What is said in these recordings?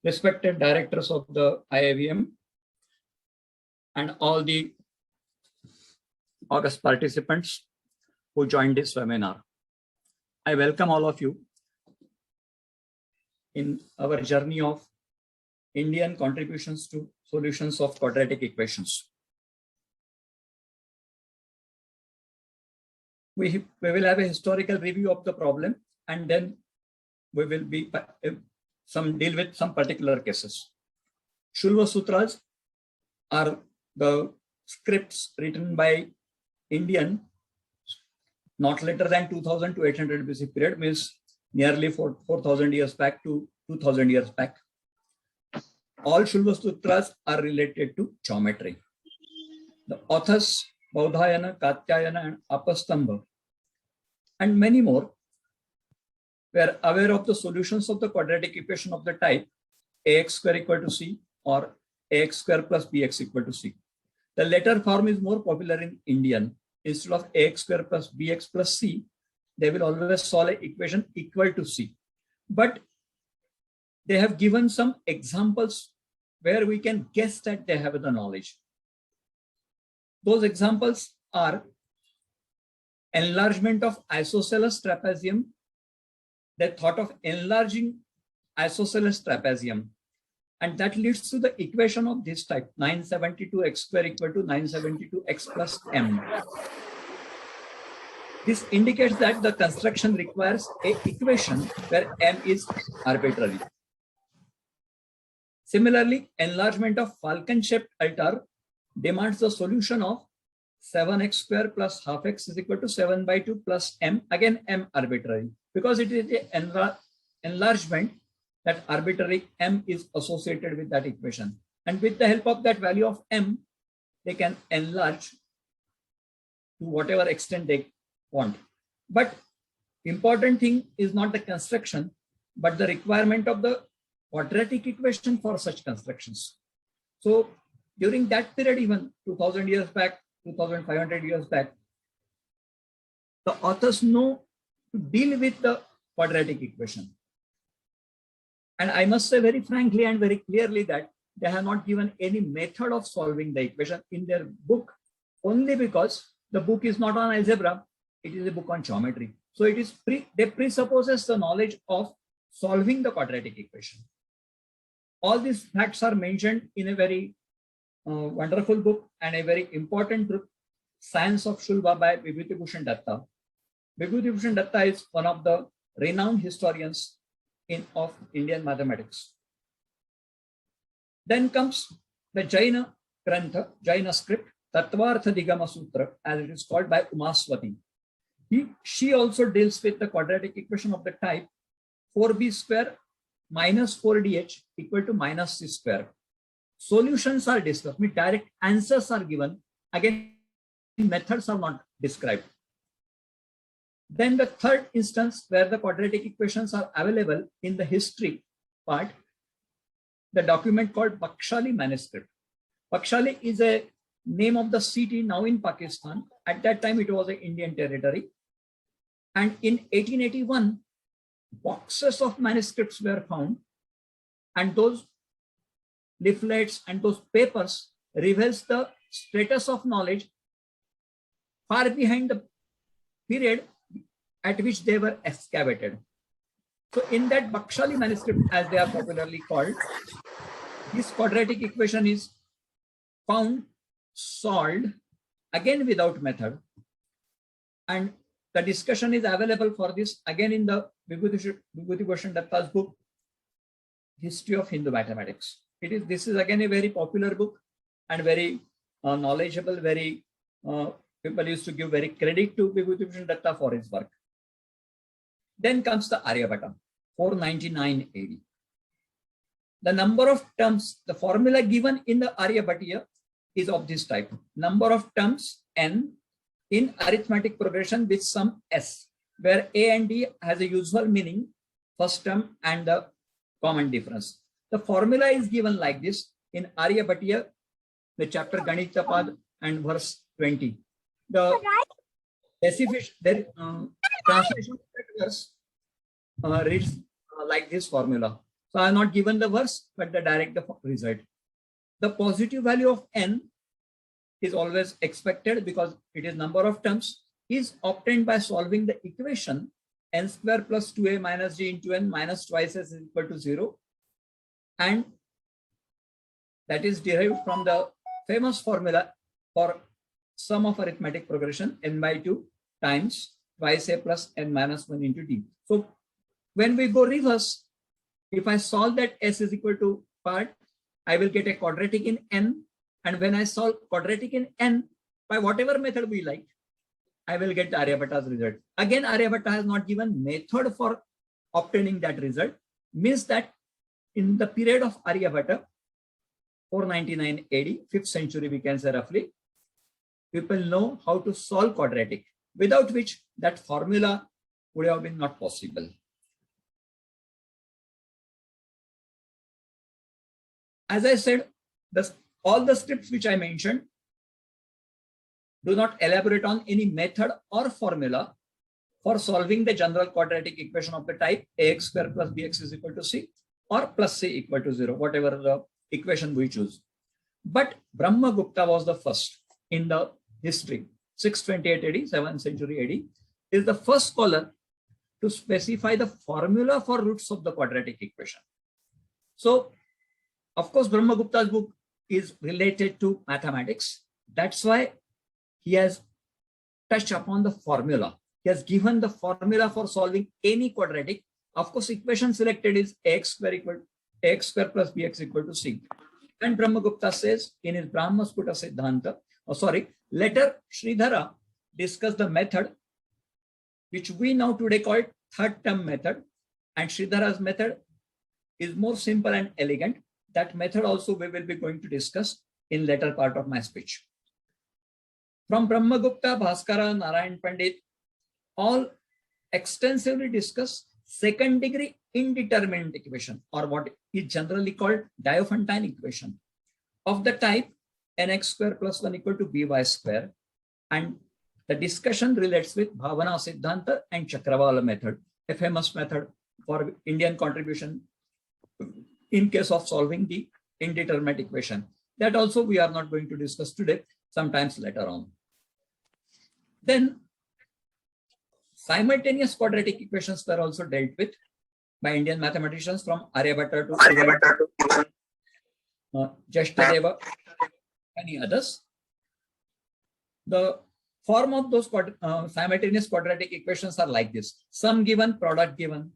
respected directors of the IIVM, and all the August participants who joined this webinar. I welcome all of you in our journey of Indian contributions to solutions of quadratic equations. We will have a historical review of the problem, and then we will be deal with some particular cases. Shulva Sutras are the scripts written by Indian not later than 2000 to 800 BC period, means nearly 4,000 years back to 2,000 years back. All Shulva Sutras are related to geometry. The authors Baudhayana, Katyayana, and Apastamba, and many more, were aware of the solutions of the quadratic equation of the type ax square equal to c or ax square plus bx equal to c. The latter form is more popular in Indian. Instead of ax square plus bx plus c, they will always solve an equation equal to c. But they have given some examples where we can guess that they have the knowledge. Those examples are enlargement of isosceles trapezium. They thought of enlarging isosceles trapezium, and that leads to the equation of this type, 972x square equal to 972x plus m. This indicates that the construction requires an equation where m is arbitrary. Similarly, enlargement of Falcon-shaped altar demands the solution of 7x square plus half x is equal to 7 by 2 plus m, again m arbitrary, because it is an enlargement that arbitrary m is associated with that equation. And with the help of that value of m, they can enlarge to whatever extent they want. But important thing is not the construction, but the requirement of the quadratic equation for such constructions. So during that period, even 2000 years back, 2500 years back, the authors know to deal with the quadratic equation. And I must say very frankly and very clearly that they have not given any method of solving the equation in their book, only because the book is not on algebra, it is a book on geometry. So it is they presupposes the knowledge of solving the quadratic equation. All these facts are mentioned in a very wonderful book and a very important book, Science of Shulva by Vibhuti-Bhushan Datta. Vibhuti-Bhushan Datta is one of the renowned historians of Indian mathematics. Then comes the Jaina Grantha, Jaina script, Tattvartha Digama Sutra, as it is called, by Umaswati. She also deals with the quadratic equation of the type 4b square minus 4dh equal to minus c square. Solutions are discussed, direct answers are given. Again, methods are not described. Then the third instance where the quadratic equations are available in the history part, the document called Bakshali manuscript. Bakshali is a name of the city now in Pakistan. At that time, it was an Indian territory. And in 1881, boxes of manuscripts were found, and those leaflets and those papers reveals the status of knowledge far behind the period at which they were excavated. So in that Bakshali manuscript, as they are popularly called, this quadratic equation is found, solved, again without method. And the discussion is available for this again in the Vibhuti-Bhushan Datta's book, History of Hindu Mathematics. This is again a very popular book and very knowledgeable, very people used to give very credit to Vibhuti-Bhushan Datta for his work. Then comes the Aryabhata, 499 AD. The number of terms, the formula given in the Aryabhatiya is of this type. Number of terms n in arithmetic progression with some s, where a and d has a usual meaning, first term and the common difference. The formula is given like this in Aryabhatiya, the chapter Ganitapad and verse 20. The translation of that verse reads like this formula. So I have not given the verse, but the direct result. The positive value of n is always expected because it is number of terms, is obtained by solving the equation n square plus 2a minus g into n minus twice s is equal to 0. And that is derived from the famous formula for sum of arithmetic progression n by 2 times twice a plus n minus 1 into d. So when we go reverse, if I solve that s is equal to part, I will get a quadratic in n. And when I solve quadratic in n, by whatever method we like, I will get Aryabhata's result. Again, Aryabhata has not given method for obtaining that result. Means that in the period of Aryabhata, 499 AD, 5th century we can say roughly, people know how to solve quadratic, without which that formula would have been not possible. As I said, all the scripts which I mentioned do not elaborate on any method or formula for solving the general quadratic equation of the type ax square plus bx is equal to c or plus c equal to 0, whatever the equation we choose. But Brahmagupta was the first in the history, 628 AD, 7th century AD, is the first scholar to specify the formula for roots of the quadratic equation. So, of course, Brahmagupta's book is related to mathematics. That's why he has touched upon the formula. He has given the formula for solving any quadratic. Of course, equation selected is ax square plus bx equal to c. And Brahmagupta says in his Brahmasputa Siddhanta, later Sridhara discussed the method which we now today call third term method. And Sridhara's method is more simple and elegant. That method also we will be going to discuss in later part of my speech. From Brahmagupta, Bhaskara, Narayan Pandit, all extensively discuss second degree indeterminate equation, or what is generally called Diophantine equation, of the type nx square plus 1 equal to by square. And the discussion relates with Bhavana Siddhanta and Chakravala method, a famous method for Indian contribution in case of solving the indeterminate equation. That also we are not going to discuss today, sometimes later on. Then simultaneous quadratic equations were also dealt with by Indian mathematicians from Aryabhata to Jashtadeva, many others. The form of those simultaneous quadratic equations are like this: sum given, product given,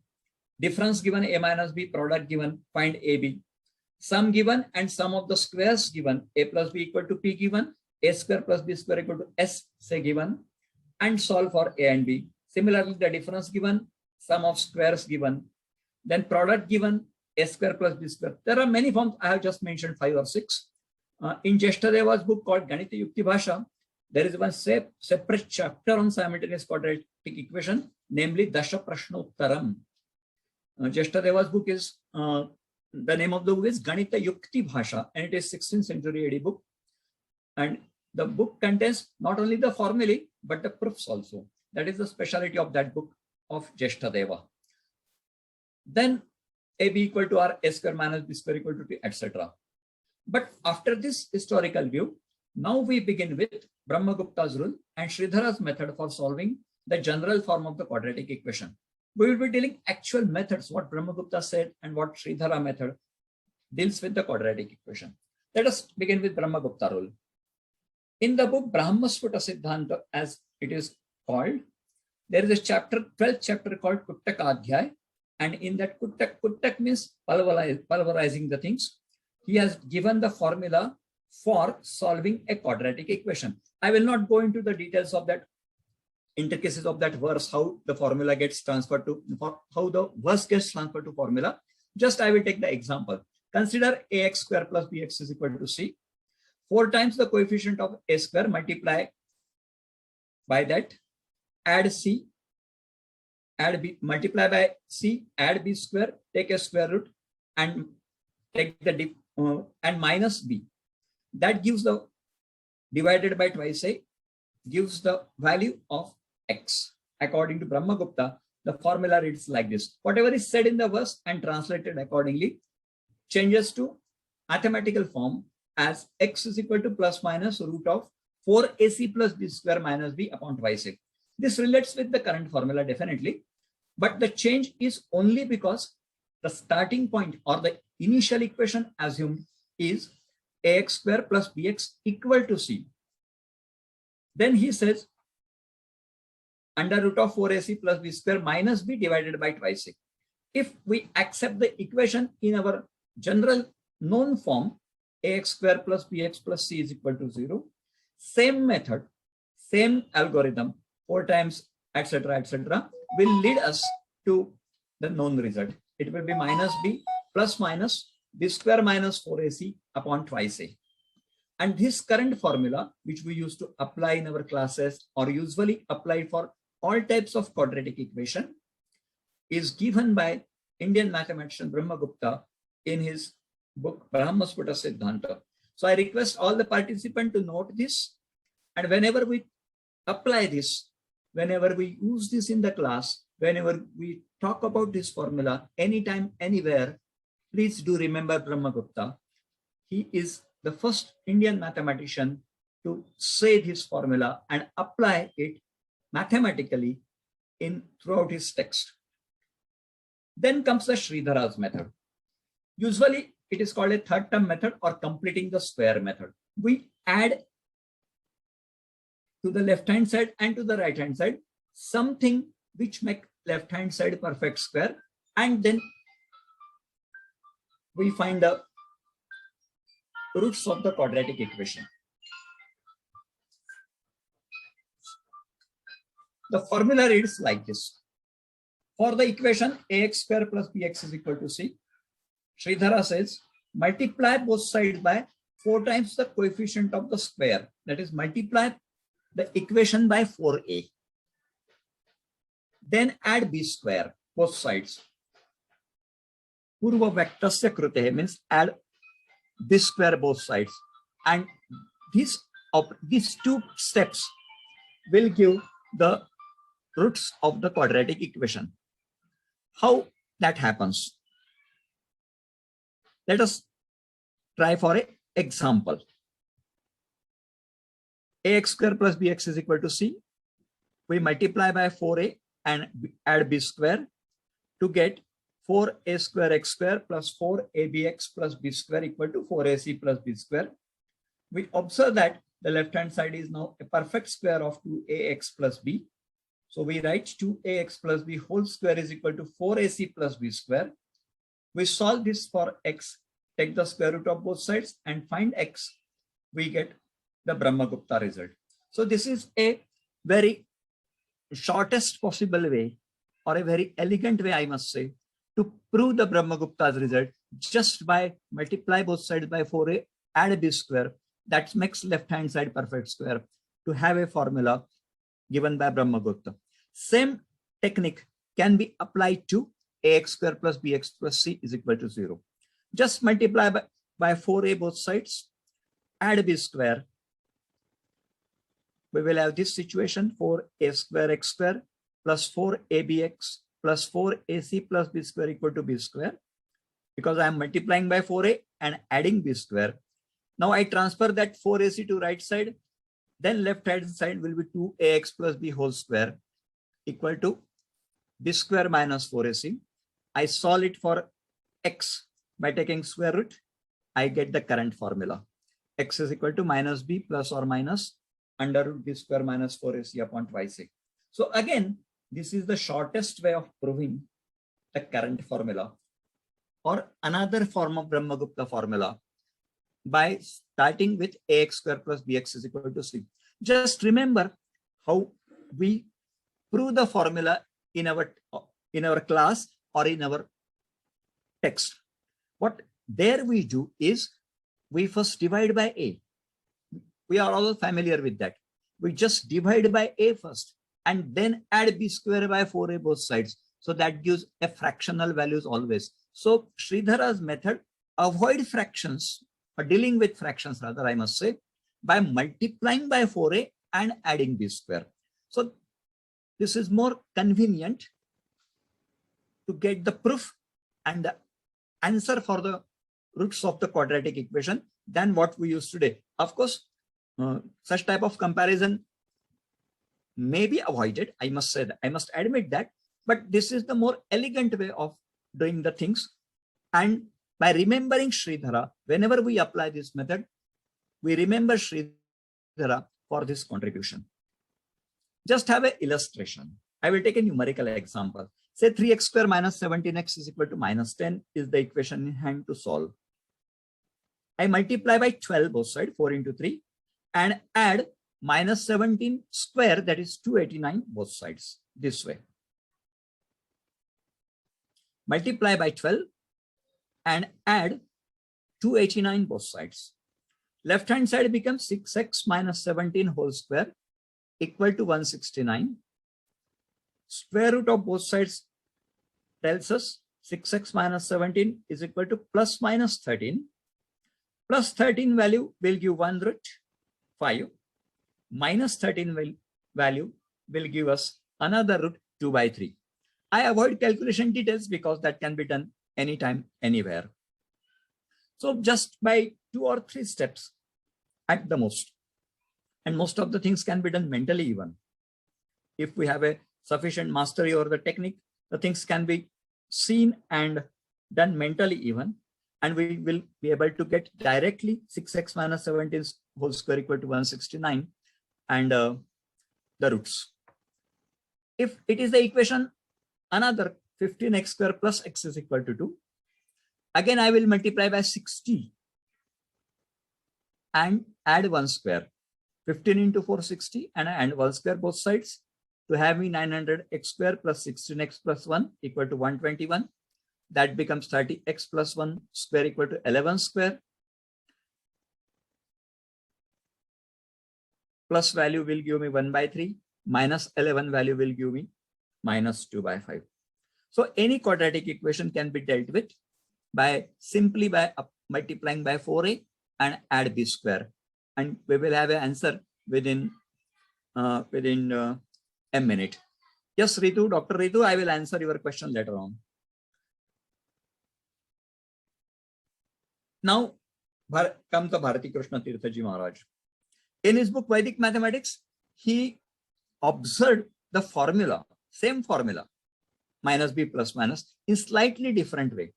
difference given a minus b, product given, find ab. Sum given and sum of the squares given, a plus b equal to p given, a square plus b square equal to s say given, and solve for a and b. Similarly, the difference given, sum of squares given, then product given, a square plus b square. There are many forms. I have just mentioned 5 or 6. In Jeshtadeva's book called Ganita Yukti Bhasha, there is one separate chapter on simultaneous quadratic equation, namely Dasha Prashna Uttaram. Jeshtadeva's book is, the name of the book is Ganita Yukti Bhasha, and it is 16th century AD book. And the book contains not only the formulae, but the proofs also. That is the speciality of that book of Jeshtadeva. Then AB equal to R, A square minus B square equal to T, etc. But after this historical view, now we begin with Brahmagupta's rule and Sridhara's method for solving the general form of the quadratic equation. We will be dealing actual methods, what Brahmagupta said and what Sridhara method deals with the quadratic equation. Let us begin with Brahmagupta rule. In the book Brahmasputa Siddhanta, as it is called, there is a chapter, 12th chapter called Kuttakadhyay, and in that Kuttak means pulverizing the things. He has given the formula for solving a quadratic equation. I will not go into the details of that, intricacies of that verse, how the formula gets transferred to, how the verse gets transferred to formula. Just I will take the example. Consider ax square plus bx is equal to c. 4 times the coefficient of a square, multiply by that, add c, add b, multiply by c, add b square, take a square root, and take the and minus b. That gives the, divided by twice a, gives the value of x. According to Brahmagupta, the formula reads like this. Whatever is said in the verse and translated accordingly changes to mathematical form as x is equal to plus minus root of 4ac plus b square minus b upon twice a. This relates with the current formula definitely, but the change is only because the starting point or the initial equation assumed is ax square plus bx equal to c. Then he says under root of 4ac plus b square minus b divided by twice a. If we accept the equation in our general known form, ax square plus bx plus c is equal to 0, same method, same algorithm, 4 times, etc., will lead us to the known result. It will be minus b plus minus b square minus 4ac upon twice a. And this current formula, which we used to apply in our classes or usually applied for all types of quadratic equation, is given by Indian mathematician Brahmagupta in his book Brahmasputa Siddhanta. So I request all the participants to note this, and whenever we apply this, whenever we use this in the class, whenever we talk about this formula, anytime, anywhere, please do remember Brahmagupta. He is the first Indian mathematician to say this formula and apply it mathematically throughout his text. Then comes the Sridhara's method. Usually it is called a third term method or completing the square method. We add to the left hand side and to the right hand side something which make left hand side perfect square, and then we find the roots of the quadratic equation. The formula reads like this. For the equation ax square plus bx is equal to c, Sridhara says multiply both sides by 4 times the coefficient of the square. That is, multiply the equation by 4a. Then add b square both sides. Purva vectasya krute means add b square both sides. And these 2 steps will give the roots of the quadratic equation. How that happens? Let us try for an example. Ax square plus bx is equal to c. We multiply by 4a and add b square to get 4a square x square plus 4abx plus b square equal to 4ac plus b square. We observe that the left hand side is now a perfect square of 2ax plus b. So we write 2ax plus b whole square is equal to 4ac plus b square. We solve this for x, take the square root of both sides and find x. We get the Brahmagupta result. So this is a very shortest possible way, or a very elegant way, I must say, to prove the Brahmagupta's result just by multiply both sides by 4a, add b square. That makes left hand side perfect square to have a formula given by Brahmagupta. Same technique can be applied to ax square plus bx plus c is equal to 0. Just multiply by 4a both sides, add b square. We will have this situation: 4a square x square plus 4abx plus 4ac plus b square equal to b square, because I am multiplying by 4a and adding b square. Now I transfer that 4ac to right side, then left hand side will be 2ax plus b whole square equal to b square minus 4ac. I solve it for x by taking square root. I get the current formula. X is equal to minus b plus or minus under root b square minus 4ac upon twice a. So again, this is the shortest way of proving the current formula, or another form of Brahmagupta formula, by starting with ax square plus bx is equal to c. Just remember how we prove the formula in our class or in our text. What there we do is we first divide by a. We are all familiar with that. We just divide by a first and then add b square by 4a both sides. So that gives a fractional values always. So Sridhara's method avoid fractions, or dealing with fractions rather, I must say, by multiplying by 4a and adding b square. So this is more convenient to get the proof and the answer for the roots of the quadratic equation than what we use today. Of course, such type of comparison may be avoided. I must say that, I must admit that, but this is the more elegant way of doing the things. And by remembering Sridhara, whenever we apply this method, we remember Sridhara for this contribution. Just have an illustration. I will take a numerical example. Say 3x square minus 17x is equal to minus 10 is the equation in hand to solve. I multiply by 12 both sides, 4 into 3, and add minus 17 square, that is 289 both sides, this way. Multiply by 12 and add 289 both sides. Left hand side becomes 6x minus 17 whole square equal to 169. Square root of both sides tells us 6x minus 17 is equal to plus minus 13. Plus 13 value will give one root, 5. Minus 13 value will give us another root, 2 by 3. I avoid calculation details because that can be done anytime, anywhere. So just by 2 or 3 steps at the most. And most of the things can be done mentally even. If we have a sufficient mastery over the technique, the things can be seen and done mentally even. And we will be able to get directly 6x minus 17 whole square equal to 169 and the roots. If it is the equation, another 15x square plus x is equal to 2. Again, I will multiply by 60 and add 1 square. 15 into 4, 60, and I add 1 square both sides to have me 900x square plus 16x plus 1 equal to 121. That becomes 30x plus 1 square equal to 11 square. Plus value will give me 1 by 3. Minus 11 value will give me minus 2 by 5. So any quadratic equation can be dealt with by simply by multiplying by 4a and add b square. And we will have an answer within a minute. Yes, Ritu, Dr. Ritu, I will answer your question later on. Now, come to Bharati Krishna Tirtha Ji Maharaj. In his book Vedic Mathematics, he observed the formula, same formula, minus b plus minus, in slightly different way.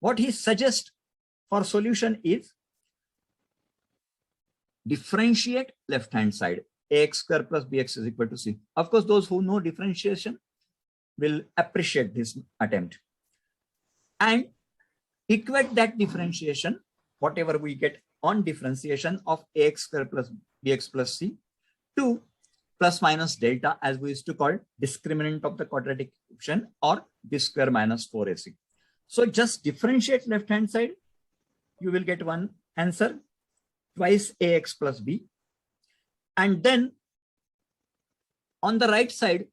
What he suggests for solution is differentiate left hand side. Ax square plus bx is equal to c. Of course, those who know differentiation will appreciate this attempt. And equate that differentiation, whatever we get on differentiation of ax square plus bx plus c, to plus minus delta, as we used to call discriminant of the quadratic equation, or b square minus 4ac. So just differentiate left hand side, you will get one answer, twice ax plus b. And then on the right side,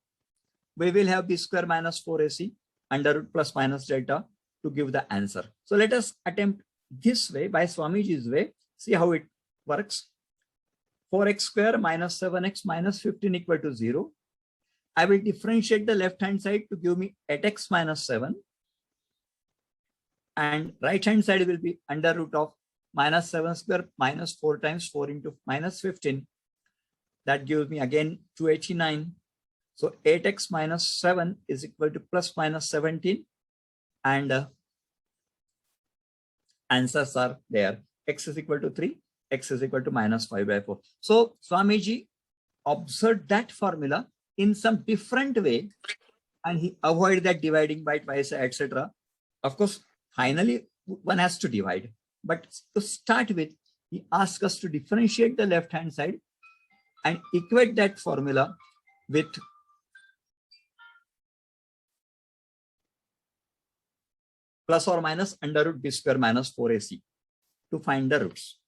we will have b square minus 4ac under root plus minus delta to give the answer. So let us attempt this way by Swamiji's way, see how it works. 4x square minus 7x minus 15 equal to 0. I will differentiate the left hand side to give me 8x minus 7. And right hand side will be under root of minus 7 square minus 4 times 4 into minus 15. That gives me again 289. So 8x minus 7 is equal to plus minus 17. And answers are there. X is equal to 3. X is equal to minus 5 by 4. So Swamiji observed that formula in some different way. And he avoided that dividing by twice, etc. Of course, finally, one has to divide. But to start with, he asked us to differentiate the left hand side and equate that formula with plus or minus under root b square minus 4ac to find the roots.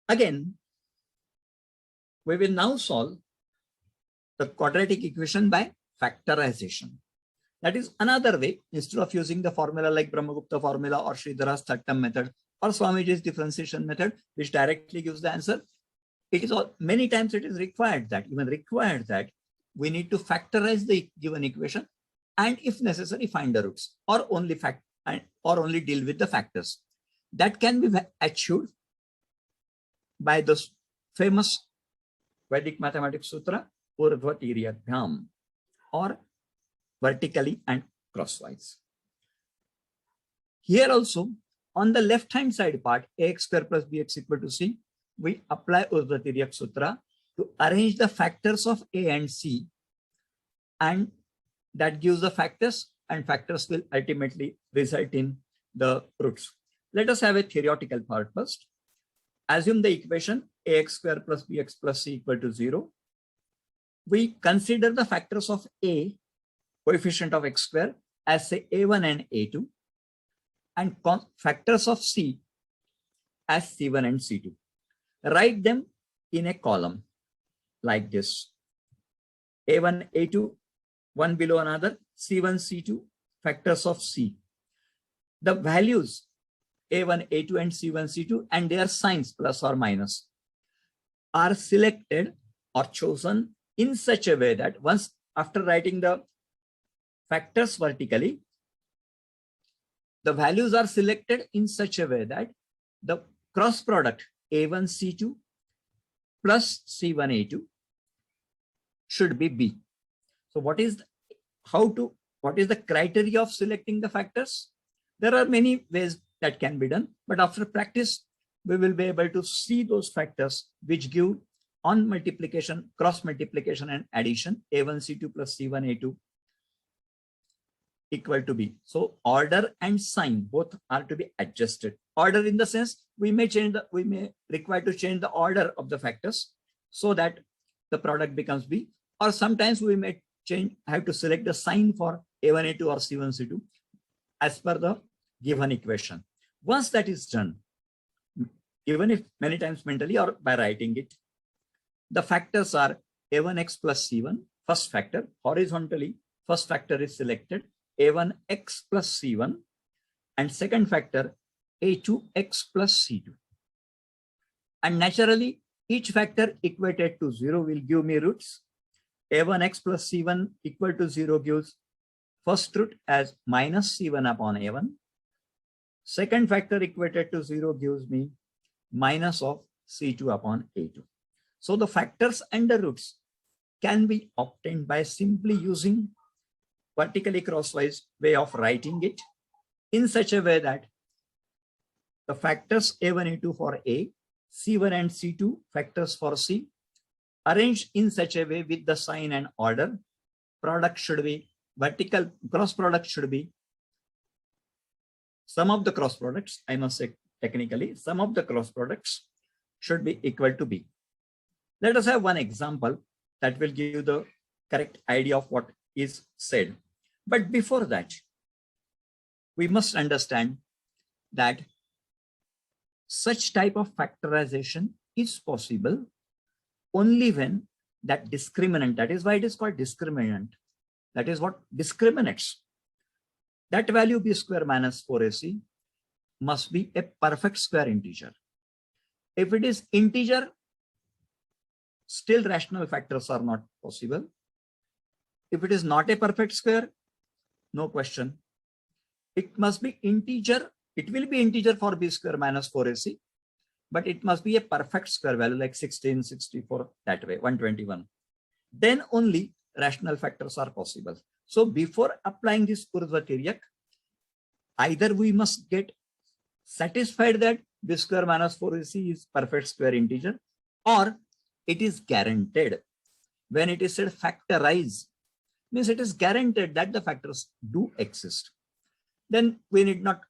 Again, we will now solve the quadratic equation by factorization. That is another way, instead of using the formula like Brahmagupta formula or Sridhara's third term method or Swamiji's differentiation method, which directly gives the answer. It is all, many times it is required that we need to factorize the given equation and if necessary, find the roots, or only deal with the factors. That can be achieved by the famous Vedic mathematics sutra, Urdhva Tiryabhyam, or vertically and crosswise. Here also, on the left-hand side part, ax square plus bx equal to c, we apply Urdhva Tiryak sutra to arrange the factors of a and c, and that gives the factors, and factors will ultimately result in the roots. Let us have a theoretical part first. Assume the equation ax square plus bx plus c equal to 0. We consider the factors of a, coefficient of x square, as say a1 and a2, and factors of c as c1 and c2. Write them in a column like this: a1, a2, one below another, c1, c2, factors of c. The values a1, a2, and c1, c2, and their signs plus or minus are selected or chosen in such a way that once after writing the factors vertically, the values are selected in such a way that the cross product a1, c2 plus c1, a2 should be b. So what is the criteria of selecting the factors? There are many ways that can be done, but after practice, we will be able to see those factors which give on multiplication, cross multiplication and addition, a1, c2 plus c1, a2 equal to b. So order and sign both are to be adjusted. Order in the sense we may require to change the order of the factors so that the product becomes b, or sometimes we may have to select the sign for a1, a2 or c1, c2 as per the given equation. Once that is done, even if many times mentally or by writing it, the factors are a1x plus c1, first factor. Horizontally, first factor is selected, a1x plus c1, and second factor a2x plus c2. And naturally, each factor equated to 0 will give me roots. a1x plus c1 equal to 0 gives first root as minus c1 upon a1. Second factor equated to 0 gives me minus of c2 upon a2. So the factors and the roots can be obtained by simply using vertically crosswise way of writing it in such a way that the factors a1, a2 for a, c1 and c2 factors for c, arranged in such a way with the sign and order. Product should be vertical, cross product should be sum of the cross products, I must say technically, sum of the cross products should be equal to b. Let us have one example that will give you the correct idea of what is said. But before that, we must understand that such type of factorization is possible only when that discriminant, that is why it is called discriminant, that is what discriminates, that value b square minus 4ac must be a perfect square integer. If it is integer, still rational factors are not possible. If it is not a perfect square, no question. It must be integer. It will be integer for b square minus 4ac, but it must be a perfect square value like 16, 64, that way, 121. Then only rational factors are possible. So before applying this Urdhva Tiryak, either we must get satisfied that b square minus 4ac is perfect square integer, or it is guaranteed. When it is said factorize, means it is guaranteed that the factors do exist. Then we need not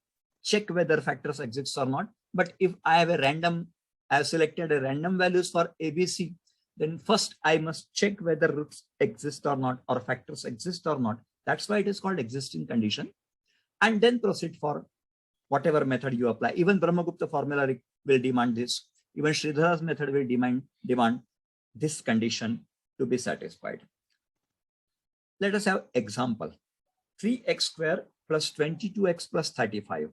check whether factors exist or not. But if I have I have selected a random values for ABC, then first I must check whether roots exist or not, or factors exist or not. That's why it is called existing condition. And then proceed for whatever method you apply. Even Brahmagupta formula will demand this. Even Sridhara's method will demand this condition to be satisfied. Let us have example. 3x square plus 22x plus 35.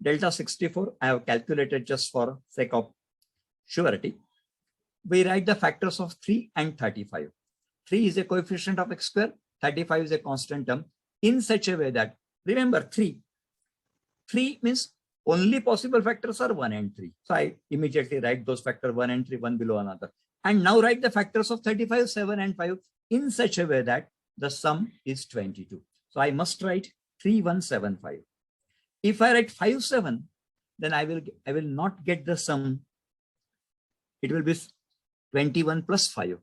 Delta 64, I have calculated just for sake of surety. We write the factors of 3 and 35. 3 is a coefficient of x square. 35 is a constant term in such a way that, remember 3 means only possible factors are 1 and 3. So I immediately write those factors 1 and 3, one below another. And now write the factors of 35, 7 and 5 in such a way that the sum is 22. So I must write 3175. If I write 57, then I will not get the sum. It will be 21 plus 5,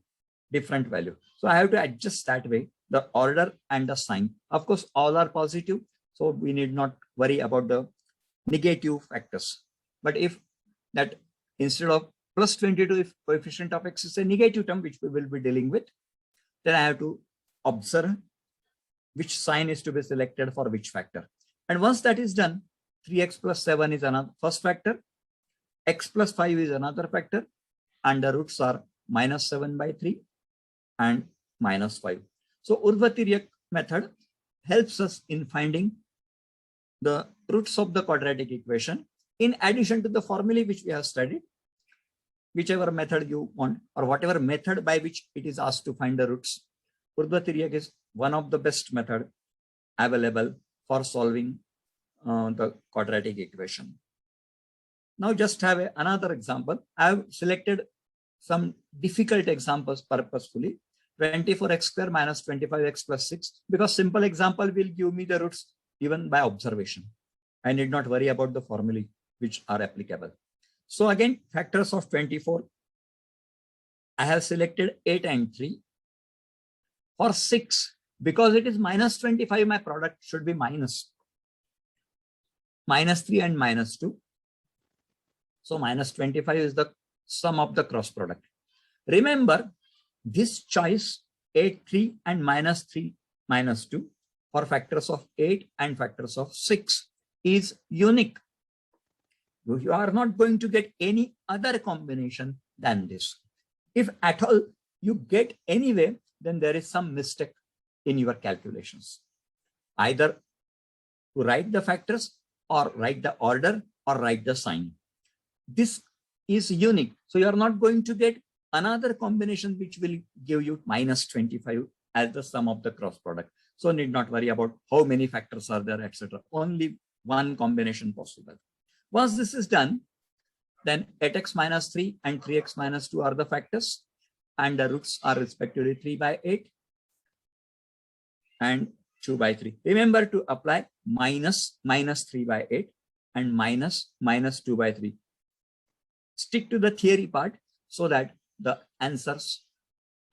different value. So I have to adjust that way, the order and the sign. Of course, all are positive, so we need not worry about the negative factors. But if that instead of plus 22, if coefficient of x is a negative term, which we will be dealing with, then I have to observe which sign is to be selected for which factor. And once that is done, 3x plus 7 is another first factor, x plus 5 is another factor, and the roots are minus 7 by 3 and minus 5. So Urva-Tiryak method helps us in finding the roots of the quadratic equation in addition to the formulae which we have studied. Whichever method you want, or whatever method by which it is asked to find the roots, Urva-Tiryak is one of the best method available for solving the quadratic equation. Now just have another example. I have selected some difficult examples purposefully. 24x square minus 25x plus 6, because simple example will give me the roots even by observation. I need not worry about the formulae which are applicable. So again, factors of 24. I have selected 8 and 3. For 6, because it is minus 25, my product should be minus 3 and minus 2. So minus 25 is the sum of the cross product. Remember, this choice 8, 3 and minus 3, minus 2 for factors of 8 and factors of 6 is unique. You are not going to get any other combination than this. If at all you get anyway, then there is some mistake in your calculations. Either to write the factors or write the order or write the sign. This is unique. So you are not going to get another combination which will give you minus 25 as the sum of the cross product. So need not worry about how many factors are there, etc. Only one combination possible. Once this is done, then 8x minus 3 and 3x minus 2 are the factors, and the roots are respectively 3 by 8 and 2 by 3. Remember to apply minus 3 by 8 and minus 2 by 3. Stick to the theory part so that the answers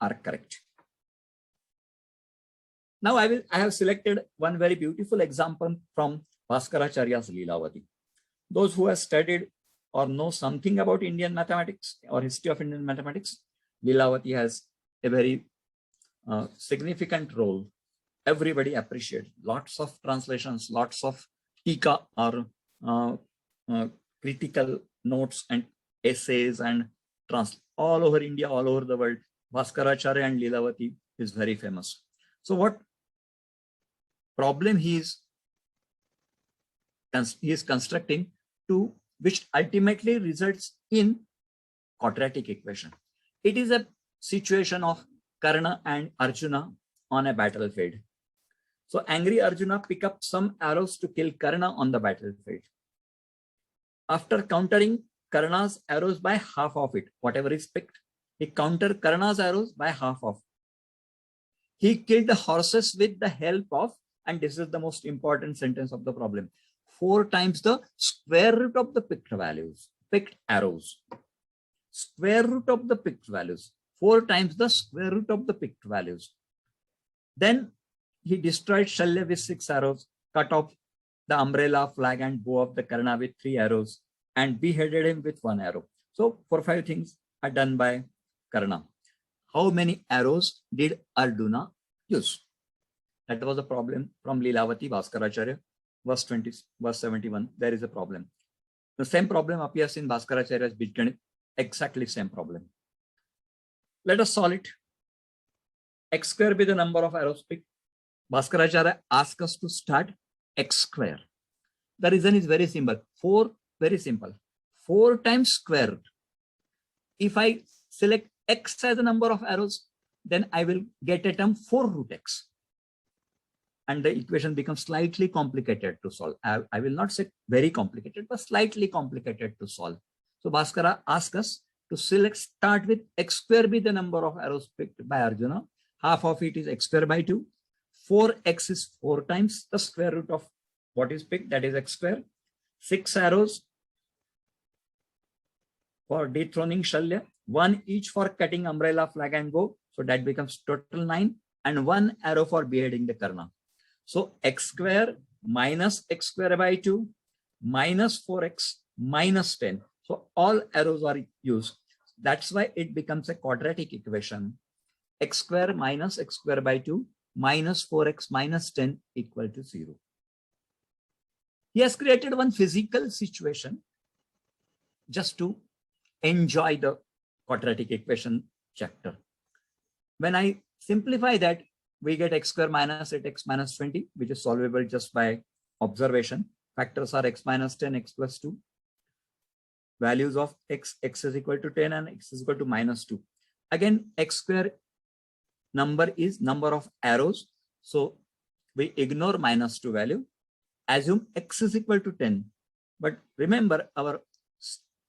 are correct. Now I have selected one very beautiful example from Bhaskaracharya's Leelavati. Those who have studied or know something about Indian mathematics or history of Indian mathematics, Leelavati has a very significant role. Everybody appreciates. Lots of translations, lots of tika or critical notes and essays and all over India, all over the world. Bhaskaracharya and Leelavati is very famous. So what problem he is constructing to which ultimately results in quadratic equation. It is a situation of Karna and Arjuna on a battlefield. So angry Arjuna pick up some arrows to kill Karna on the battlefield. After countering Karna's arrows by half of it, whatever is picked, he countered Karna's arrows by half of. He killed the horses with the help of, and this is the most important sentence of the problem, 4 times the square root of the picked values, picked arrows. Square root of the picked values, 4 times the square root of the picked values. Then he destroyed Shalya with 6 arrows, cut off the umbrella, flag and bow of the Karna with 3 arrows, and beheaded him with 1 arrow. So 4 or 5 things are done by Karna. How many arrows did Arjuna use? That was a problem from Leelavati, Bhaskaracharya, verse 20, verse 71. There is a problem. The same problem appears in Bhaskaracharya's Bijganit, exactly same problem. Let us solve it. X square be the number of arrows picked. Bhaskaracharya asks us to start x square. The reason is very simple. 4, very simple. 4 times square root. If I select x as the number of arrows, then I will get a term 4 root x. and the equation becomes slightly complicated to solve. I will not say very complicated, but slightly complicated to solve. So Bhaskara asks us to start with x square be the number of arrows picked by Arjuna. Half of it is x square by 2. 4x is 4 times the square root of what is picked, that is x square. 6 arrows for dethroning Shalya, 1 each for cutting umbrella, flag and go. So that becomes total 9, and 1 arrow for beheading the Karna. So x square minus x square by 2 minus 4x minus 10. So all arrows are used. That's why it becomes a quadratic equation. X square minus x square by 2 minus 4x minus 10 equal to 0. He has created one physical situation just to enjoy the quadratic equation chapter. When I simplify that, we get x square minus 8x minus 20, which is solvable just by observation. Factors are x minus 10, x plus 2. Values of x is equal to 10 and x is equal to minus 2. Again, x square number is number of arrows. So we ignore minus 2 value. Assume x is equal to 10. But remember, our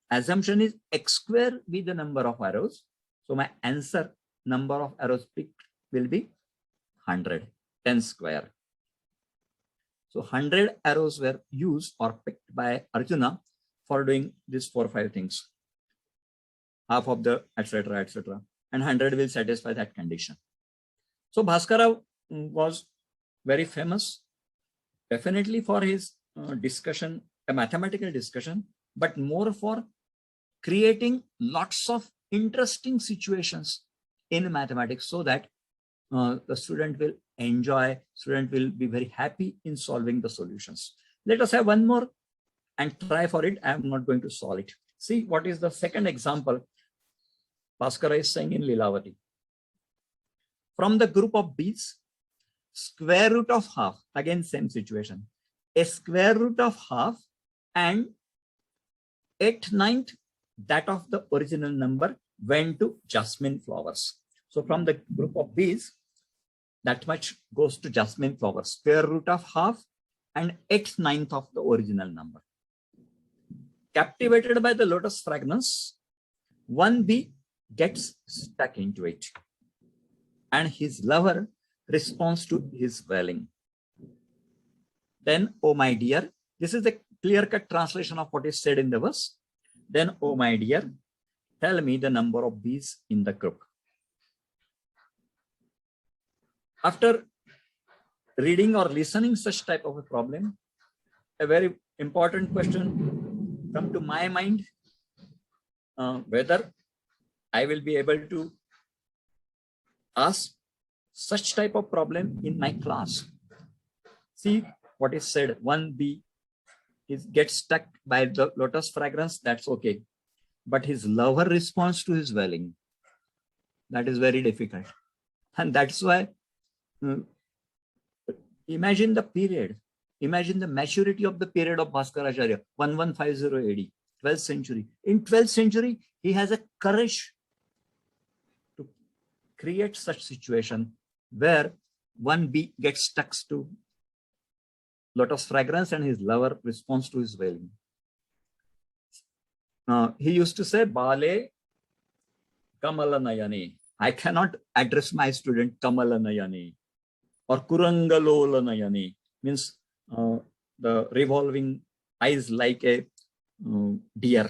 assumption is x square be the number of arrows. So my answer, number of arrows picked, will be 100, 10 square. So 100 arrows were used or picked by Arjuna for doing these 4 or 5 things. Half of the etc. etc. And 100 will satisfy that condition. So Bhaskara was very famous, definitely for his discussion, a mathematical discussion, but more for creating lots of interesting situations in mathematics so that the student will enjoy, student will be very happy in solving the solutions. Let us have one more and try for it. I am not going to solve it. See what is the second example Bhaskara is saying in Lilavati. From the group of bees, square root of half, again same situation, a square root of half and 8/9 that of the original number went to jasmine flowers. So from the group of bees, that much goes to jasmine flowers, square root of half and 8/9 of the original number. Captivated by the lotus fragrance, one bee gets stuck into it, and his lover responds to his wailing. Then, oh my dear, this is the clear-cut translation of what is said in the verse. Then, oh my dear, tell me the number of bees in the group. After reading or listening such type of a problem, a very important question come to my mind, whether I will be able to ask such type of problem in my class. See what is said, one bee gets stuck by the lotus fragrance, that's okay. But his lover responds to his wailing. That is very difficult. And that's why, imagine the period, imagine the maturity of the period of Bhaskaracharya, 1150 AD, 12th century. In 12th century, he has a courage to create such situation where one bee gets stuck to lotus fragrance and his lover responds to his wailing. He used to say, Bale Kamalanayani. I cannot address my student Kamalanayani or Kurangalolanayani, means the revolving eyes like a deer.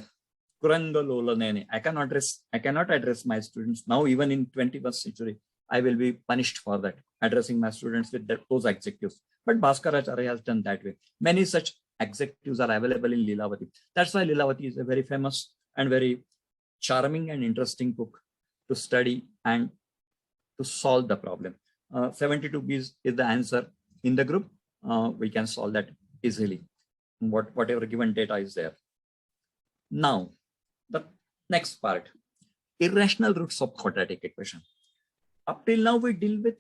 Kurangalolanayani. I cannot address my students now, even in 21st century. I will be punished for that, addressing my students with those adjectives. But Bhaskaracharya has done that way. Many such adjectives are available in Lilavati. That's why Lilavati is a very famous and very charming and interesting book to study and to solve the problem. 72 bees is the answer in the group. We can solve that easily, whatever given data is there. Now, the next part, irrational roots of quadratic equation. Up till now, we deal with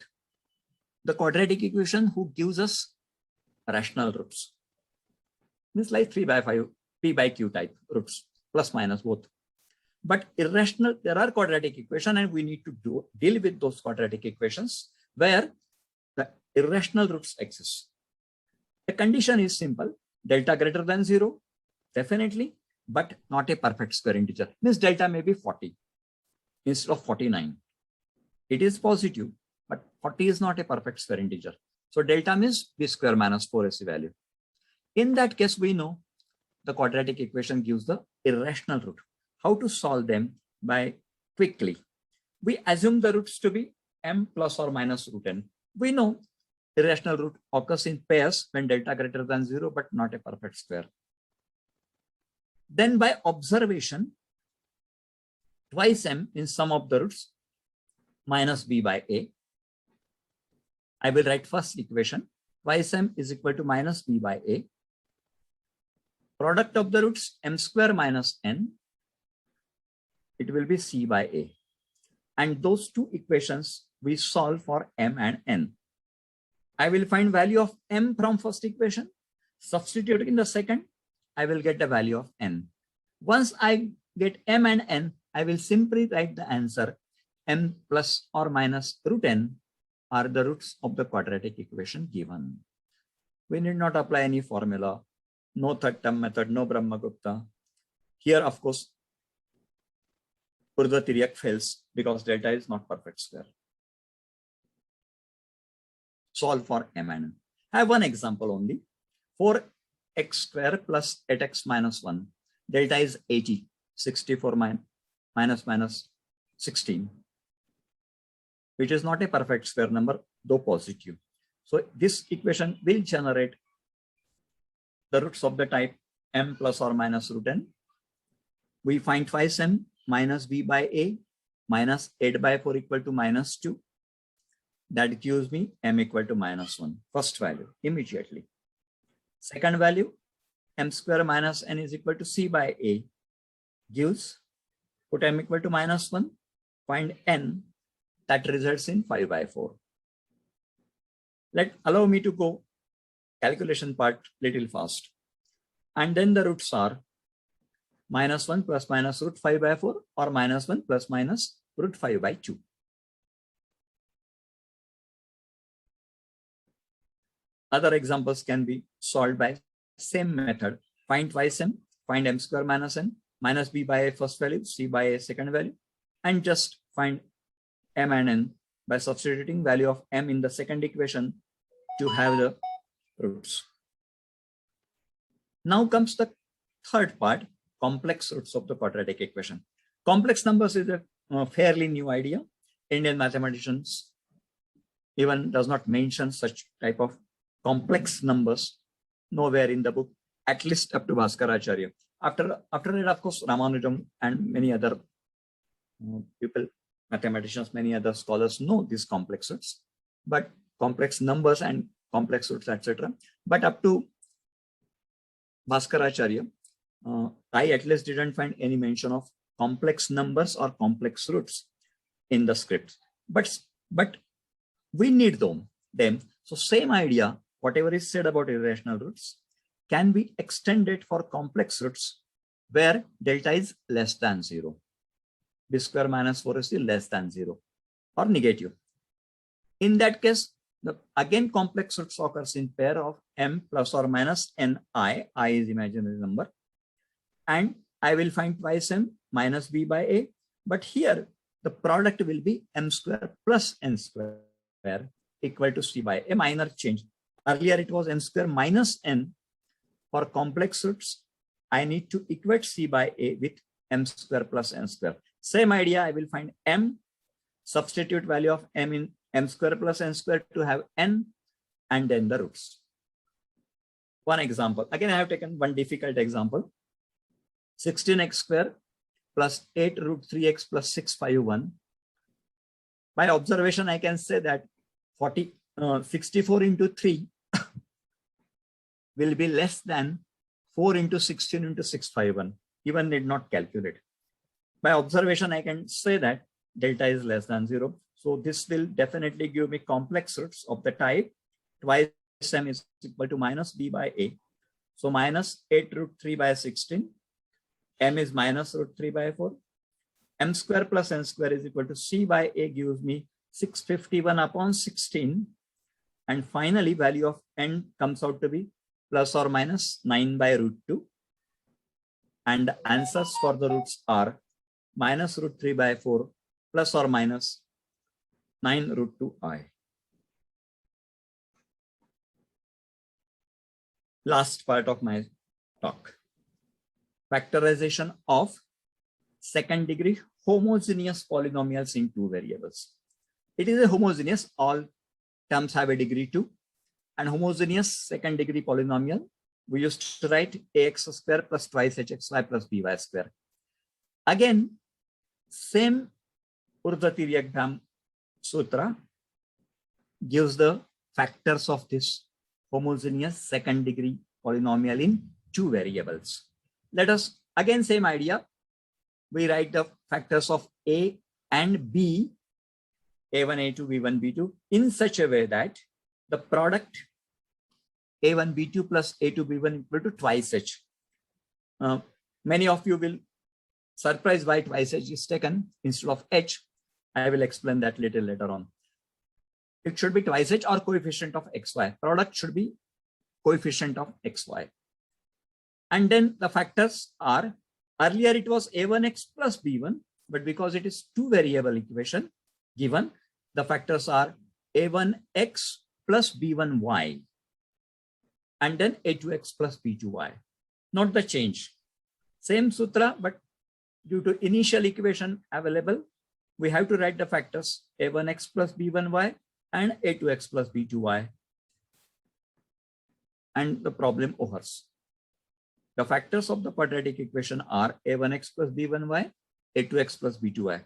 the quadratic equation who gives us rational roots. Means like 3 by 5, P by Q type roots, plus minus both. But irrational, there are quadratic equations and we need to deal with those quadratic equations where the irrational roots exist. The condition is simple. Delta greater than 0, definitely, but not a perfect square integer. Means delta may be 40 instead of 49. It is positive, but 40 is not a perfect square integer. So delta means b square minus 4ac value. In that case, we know the quadratic equation gives the irrational root. How to solve them? By quickly. We assume the roots to be m plus or minus root n. We know irrational root occurs in pairs when delta greater than 0, but not a perfect square. Then by observation, twice m in sum of the roots minus b by a. I will write first equation. Twice m is equal to minus b by a. Product of the roots m square minus n. It will be c by a. And those two equations we solve for m and n. I will find value of m from first equation. Substitute in the second, I will get the value of n. Once I get m and n, I will simply write the answer. M plus or minus root n are the roots of the quadratic equation given. We need not apply any formula. No third term method, no Brahmagupta. Here, of course, Urdhva-Tiryak fails because delta is not perfect square. Solve for m and n. I have one example only. 4x square plus 8x minus 1. Delta is 80. 64 minus 16. Which is not a perfect square number, though positive. So this equation will generate the roots of the type m plus or minus root n. We find twice m minus b by a minus 8 by 4 equal to minus 2. That gives me m equal to minus 1. First value immediately. Second value, m square minus n is equal to c by a gives, put m equal to minus 1, find n, that results in 5 by 4. Allow me to go calculation part little fast. And then the roots are minus 1 plus minus root 5 by 4 or minus 1 plus minus root 5 by 2. Other examples can be solved by same method. Find twice m, find m square minus n, minus b by a first value, c by a second value, and just find m and n by substituting value of m in the second equation to have the roots. Now comes the third part, complex roots of the quadratic equation. Complex numbers is a fairly new idea. Indian mathematicians even does not mention such type of complex numbers nowhere in the book, at least up to Bhaskaracharya. After that, of course, Ramanujan and many other people, mathematicians, many other scholars know these complex roots, but complex numbers and complex roots, etc. But up to Bhaskaracharya, I at least didn't find any mention of complex numbers or complex roots in the script. But we need them. So same idea, whatever is said about irrational roots, can be extended for complex roots where delta is less than 0. B square minus 4 is less than 0 or negative. In that case, again complex roots occurs in pair of m plus or minus n I is imaginary number, and I will find twice m minus b by a, but here the product will be m square plus n square equal to c by a, minor change. Earlier it was m square minus n. For complex roots, I need to equate c by a with m square plus n square. Same idea, I will find m, substitute value of m in m square plus n square to have n, and then the roots. One example, again I have taken one difficult example. 16x square plus 8 root 3x plus 651. By observation, I can say that 64 into 3 will be less than 4 into 16 into 651. Even need not calculate. By observation, I can say that delta is less than 0. So this will definitely give me complex roots of the type twice m is equal to minus b by a. So minus 8 root 3 by 16. M is minus root 3 by 4. M square plus n square is equal to c by a gives me 651 upon 16. And finally, value of n comes out to be plus or minus 9 by root 2. And the answers for the roots are minus root 3 by 4 plus or minus 9 root 2i. Last part of my talk. Factorization of second degree homogeneous polynomials in two variables. It is a homogeneous, all terms have a degree 2, and homogeneous second degree polynomial, we used to write ax square plus twice hxy plus by square. Again, same Urdhva-Tiryakdam sutra gives the factors of this homogeneous second degree polynomial in two variables. Let us again, same idea. We write the factors of a and b, a1, a2, b1, b2 in such a way that the product a1, b2 plus a2, b1 equal to twice h. Many of you will surprise why twice h is taken instead of h. I will explain that little later on. It should be twice h or coefficient of xy. Product should be coefficient of xy. And then the factors are, earlier it was a1x plus b1, but because it is two variable equation given, the factors are a1x plus b1y and then a2x plus b2y. Not the change. Same sutra, but due to initial equation available, we have to write the factors a1x plus b1y and a2x plus b2y. And the problem overs. The factors of the quadratic equation are a1x plus b1y, a2x plus b2y.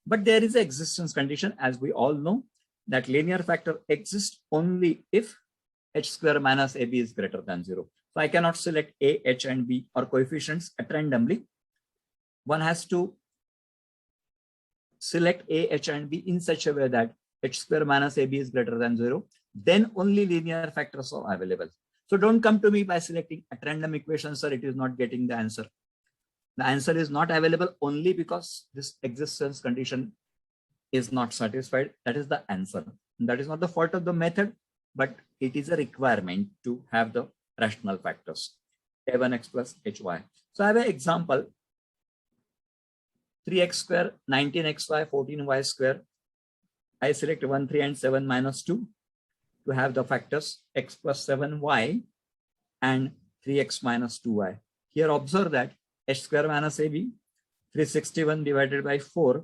But there is an existence condition, as we all know, that linear factor exists only if h square minus ab is greater than 0. So I cannot select a, h, and b or coefficients at randomly. One has to select a, h, and b in such a way that h square minus ab is greater than 0. Then only linear factors are available. So don't come to me by selecting at random equations, sir, it is not getting the answer. The answer is not available only because this existence condition is not satisfied. That is the answer. And that is not the fault of the method, but it is a requirement to have the rational factors, a1x plus hy. So I have an example, 3x square, 19xy, 14y square. I select 1, 3, and 7 minus 2 to have the factors x plus 7y and 3x minus 2y. Here observe that h square minus ab, 361 divided by 4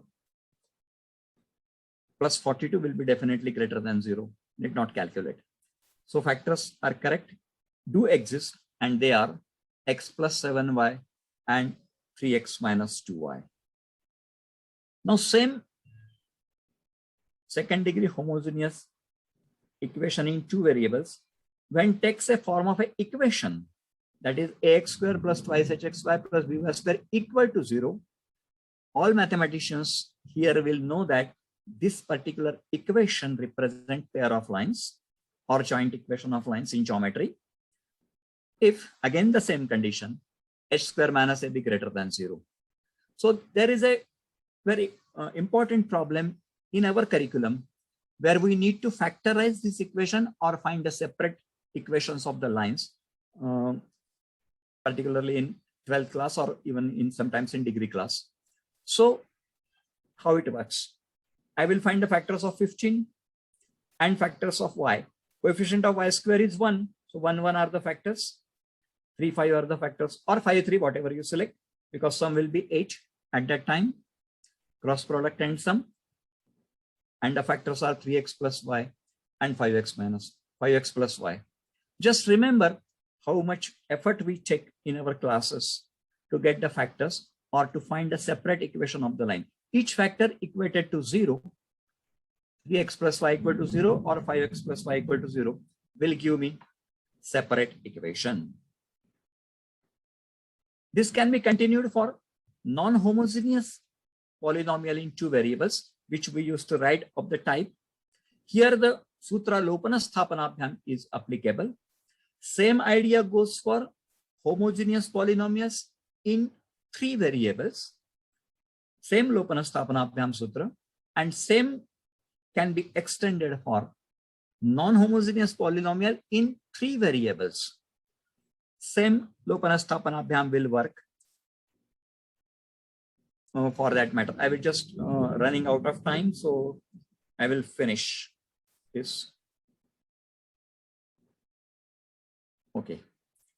plus 42 will be definitely greater than 0. Need not calculate. So factors are correct, do exist, and they are x plus 7y and 3x minus 2y. Now same second degree homogeneous equation in two variables, when takes a form of an equation, that is ax square plus twice hxy plus by square equal to 0, all mathematicians here will know that this particular equation represents pair of lines or joint equation of lines in geometry. If again the same condition, h square minus ab greater than 0. So there is a very important problem in our curriculum where we need to factorize this equation or find a separate equations of the lines, particularly in 12th class or even in sometimes in degree class. So how it works? I will find the factors of 15 and factors of y. Coefficient of y square is 1. So 1, 1 are the factors. 3, 5 are the factors, or 5, 3, whatever you select, because sum will be 8 at that time. Cross product and sum. And the factors are 3x plus y and 5x plus y. Just remember how much effort we take in our classes to get the factors or to find a separate equation of the line. Each factor equated to 0, 3x plus y equal to 0 or 5x plus y equal to 0 will give me separate equation. This can be continued for non-homogeneous polynomial in two variables, which we used to write of the type. Here the Sutra Lopana Sthapanabhyam is applicable. Same idea goes for homogeneous polynomials in three variables. Same Lopana Sthapanabhyam Sutra, and same can be extended for non-homogeneous polynomial in 3 variables. Same Lopanasthapanabhyam will work for that matter. I will just running out of time, so I will finish this. Okay.